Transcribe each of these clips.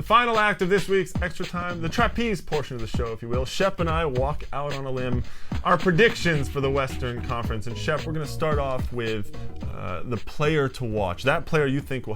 final act of this week's Extra Time, the trapeze portion of the show, if you will. Shep and I walk out on a limb, our predictions for the Western Conference. And Shep, we're going to start off with the player to watch. That player you think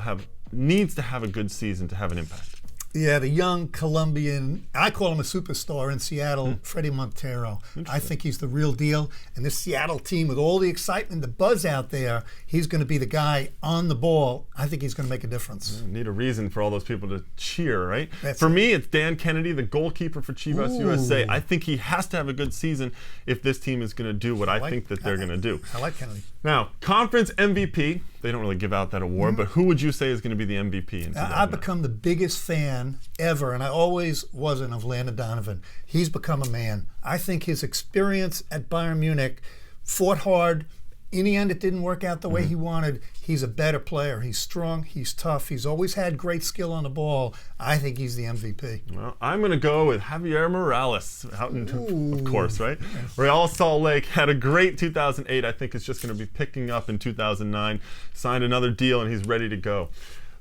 needs to have a good season to have an impact. Yeah, the young Colombian, I call him a superstar in Seattle, Freddie Montero. I think he's the real deal. And this Seattle team, with all the excitement, the buzz out there, he's going to be the guy on the ball. I think he's going to make a difference. Need a reason for all those people to cheer, right? For me, it's Dan Kennedy, the goalkeeper for Chivas USA. I think he has to have a good season if this team is going to do what I think that they're going to do. I like Kennedy. Now, conference MVP. They don't really give out that award, but who would you say is going to be the MVP? I've become the biggest fan ever, and I always wasn't, of Landon Donovan. He's become a man. I think his experience at Bayern Munich, fought hard. In the end, it didn't work out the way he wanted. He's a better player. He's strong. He's tough. He's always had great skill on the ball. I think he's the MVP. Well, I'm going to go with Javier Morales, of course, right? Real Salt Lake had a great 2008. I think it's just going to be picking up in 2009. Signed another deal, and he's ready to go.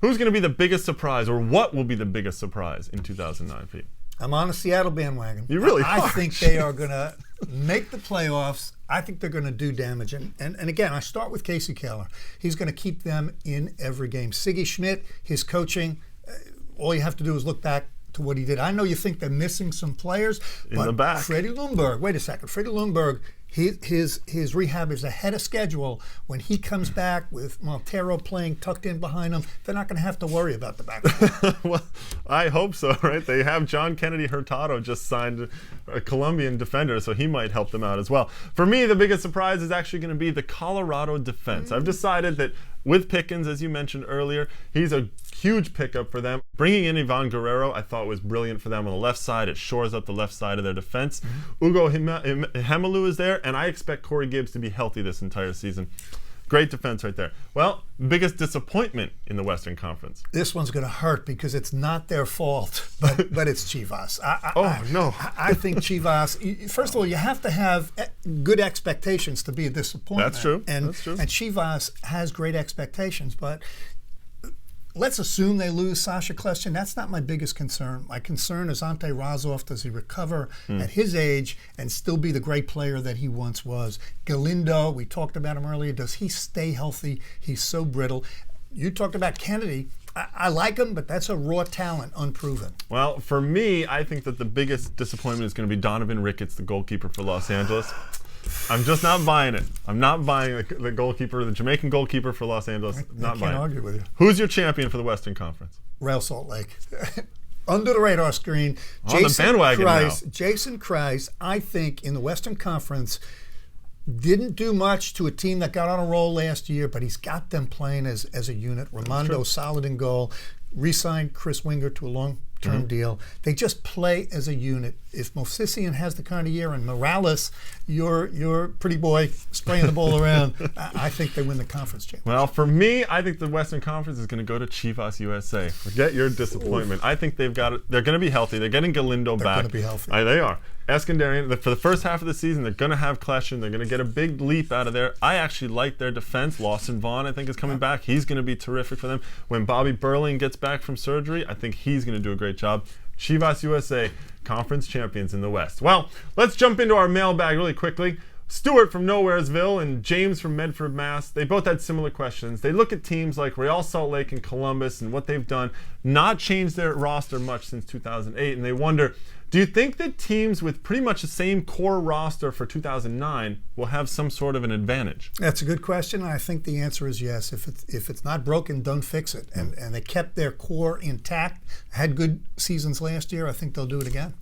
Who's going to be the biggest surprise, or what will be the biggest surprise in 2009, Pete? I'm on a Seattle bandwagon. You really are. I think they are going to make the playoffs. I think they're going to do damage. And again, I start with Casey Keller. He's going to keep them in every game. Siggy Schmidt, his coaching, all you have to do is look back to what he did. I know you think they're missing some players, but the back. Freddie Lundberg, wait a second. Freddie Lundberg, his rehab is ahead of schedule. When he comes back with Montero playing tucked in behind him, they're not going to have to worry about the back. Well, I hope so, right? They have John Kennedy Hurtado just signed, a Colombian defender, so he might help them out as well. For me, the biggest surprise is actually going to be the Colorado defense. I've decided that with Pickens, as you mentioned earlier, he's a huge pickup for them. Bringing in Ivan Guerrero, I thought was brilliant for them on the left side. It shores up the left side of their defense. Ugo Hemelu is there, and I expect Corey Gibbs to be healthy this entire season. Great defense right there. Well, biggest disappointment in the Western Conference. This one's going to hurt because it's not their fault, but it's Chivas. I think Chivas, first of all, you have to have good expectations to be a disappointment. That's true. And Chivas has great expectations, but let's assume they lose Sasha Kljestan. That's not my biggest concern. My concern is Ante Razov. Does he recover at his age and still be the great player that he once was? Galindo, we talked about him earlier. Does he stay healthy? He's so brittle. You talked about Kennedy. I like him, but that's a raw talent, unproven. Well, for me, I think that the biggest disappointment is going to be Donovan Ricketts, the goalkeeper for Los Angeles. I'm just not buying it. I'm not buying the goalkeeper, the Jamaican goalkeeper for Los Angeles. I can't argue with you. Who's your champion for the Western Conference? Real Salt Lake. Under the radar screen, on the bandwagon now. Jason Kreis, I think, in the Western Conference, didn't do much to a team that got on a roll last year, but he's got them playing as a unit. Raimondo, solid in goal. Re-signed Chris Winger to a long-term deal. They just play as a unit. If Movsisian has the kind of year, and Morales, your pretty boy spraying the ball around, I think they win the conference championship. Well, for me, I think the Western Conference is going to go to Chivas USA. Forget your disappointment. I think they're going to be healthy. They're getting Galindo back. They're going to be healthy. They are. Eskandarian, for the first half of the season, they're going to have Kljestan. They're going to get a big leap out of there. I actually like their defense. Lawson Vaughn, I think, is coming back. He's going to be terrific for them. When Bobby Burling gets back from surgery, I think he's going to do a great job. Chivas USA, conference champions in the West. Well, let's jump into our mailbag really quickly. Stuart from Nowheresville and James from Medford, Mass. They both had similar questions. They look at teams like Real Salt Lake and Columbus and what they've done, not changed their roster much since 2008, and they wonder, do you think that teams with pretty much the same core roster for 2009 will have some sort of an advantage? That's a good question, and I think the answer is yes. If it's not broken, don't fix it. And they kept their core intact, had good seasons last year. I think they'll do it again.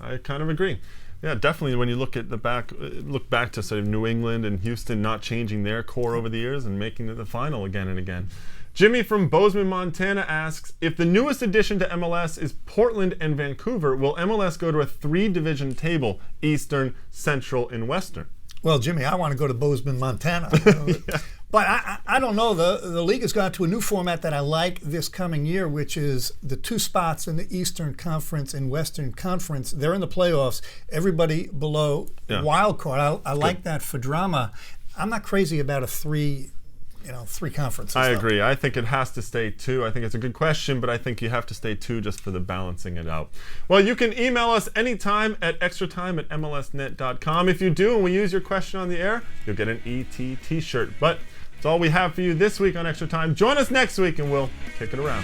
I kind of agree. Yeah, definitely. When you look back to sort of New England and Houston not changing their core over the years and making it the final again and again. Jimmy from Bozeman, Montana asks, if the newest addition to MLS is Portland and Vancouver, will MLS go to a 3-division table, Eastern, Central, and Western? Well, Jimmy, I want to go to Bozeman, Montana. Yeah. But I don't know. The league has gone to a new format that I like this coming year, which is the 2 spots in the Eastern Conference and Western Conference. They're in the playoffs. Everybody below wild card. I like that for drama. I'm not crazy about a 3 three conferences. I though. agree. I think it has to stay 2. I think it's a good question, but I think you have to stay 2 just for the balancing it out. Well, you can email us anytime at extratime@mlsnet.com. If you do and we use your question on the air, you'll get an ET t-shirt. But that's all we have for you this week on Extra Time. Join us next week and we'll kick it around.